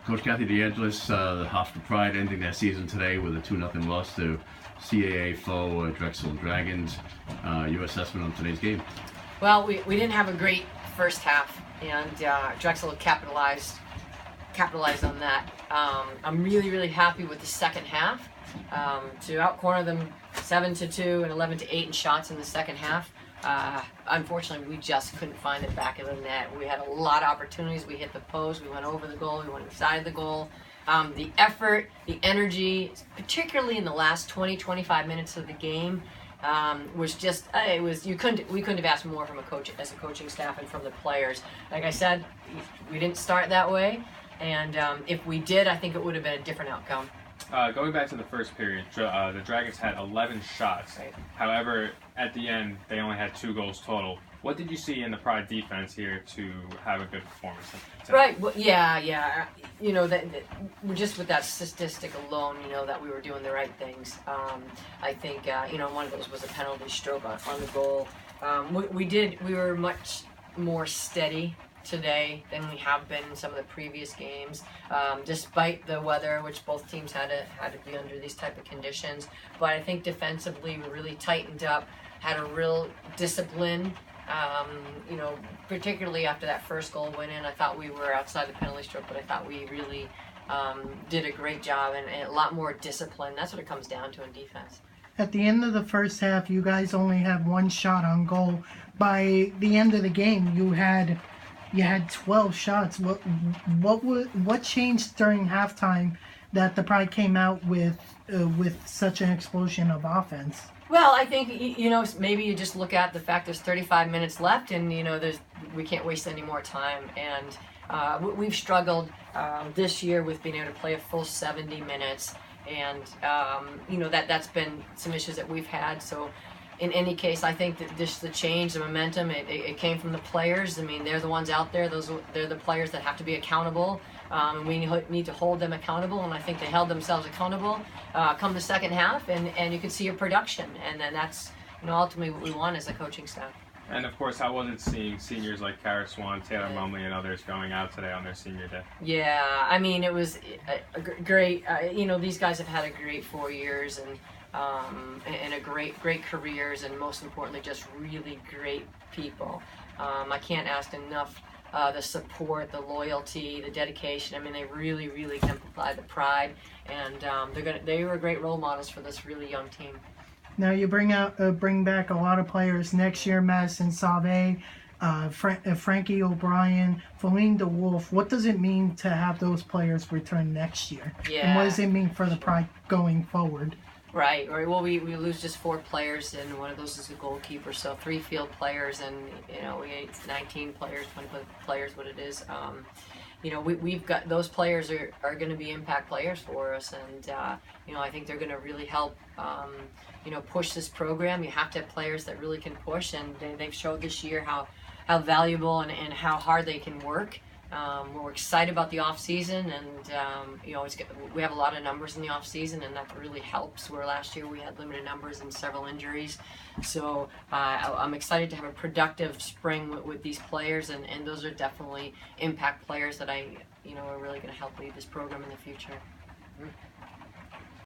Coach Kathy DeAngelis, the Hofstra Pride ending their season today with a 2-0 loss to CAA foe Drexel Dragons. Your assessment on today's game? Well, we didn't have a great first half, and Drexel capitalized on that. I'm really happy with the second half. To outcorner them 7-2 and 11-8 in shots in the second half. Unfortunately, we just couldn't find it back of the net. We had a lot of opportunities. We hit the post, we went over the goal, we went inside the goal. The effort, the energy, particularly in the last 20-25 minutes of the game, was just we couldn't have asked more from a coach as a coaching staff and from the players. Like I said, we didn't start that way, and if we did, I think it would have been a different outcome. Going back to the first period, the Dragons had 11 shots. Right. However, at the end, they only had 2 goals total. What did you see in the Pride defense here to have a good performance tonight? Right. Well, yeah. You know that just with that statistic alone, you know that we were doing the right things. I think one of those was a penalty stroke on the goal. We were much more steady today than we have been in some of the previous games, despite the weather, which both teams had to be under these type of conditions. But I think defensively we really tightened up, had a real discipline. Particularly after that first goal went in, I thought we were outside the penalty stroke, but I thought we really did a great job and a lot more discipline. That's what it comes down to in defense. At the end of the first half, you guys only had 1 shot on goal. By the end of the game, you had 12 shots. What changed during halftime that the Pride came out with such an explosion of offense? Well, I think maybe you just look at the fact there's 35 minutes left, and we can't waste any more time. And we've struggled this year with being able to play a full 70 minutes, and that's been some issues that we've had. So in any case, I think that the change, the momentum, it came from the players. I mean, they're the ones out there. They're the players that have to be accountable. And we need to hold them accountable, and I think they held themselves accountable come the second half, and you could see a production, and then that's ultimately what we want as a coaching staff. And of course, how was it seeing seniors like Kara Swan, Taylor Mumley, and others going out today on their senior day? Yeah, I mean, it was a great. These guys have had a great 4 years and a great careers, and most importantly, just really great people. I can't ask enough. The support, the loyalty, the dedication. I mean, they really exemplify the Pride, and they were great role models for this really young team. Now you bring back a lot of players next year: Madison Sauvé, Frankie O'Brien, Feline DeWolf. What does it mean to have those players return next year? Yeah. And what does it mean for the Pride going forward? Right. Well, we lose just 4 players, and one of those is a goalkeeper. So 3 field players, and we had 19 players, 20 players, what it is. We've got those players are going to be impact players for us, and I think they're going to really help push this program. You have to have players that really can push, and they've showed this year how valuable and how hard they can work. We're excited about the off season, and we have a lot of numbers in the off season, and that really helps. Where last year we had limited numbers and several injuries, so I'm excited to have a productive spring with these players, and those are definitely impact players that are really going to help lead this program in the future.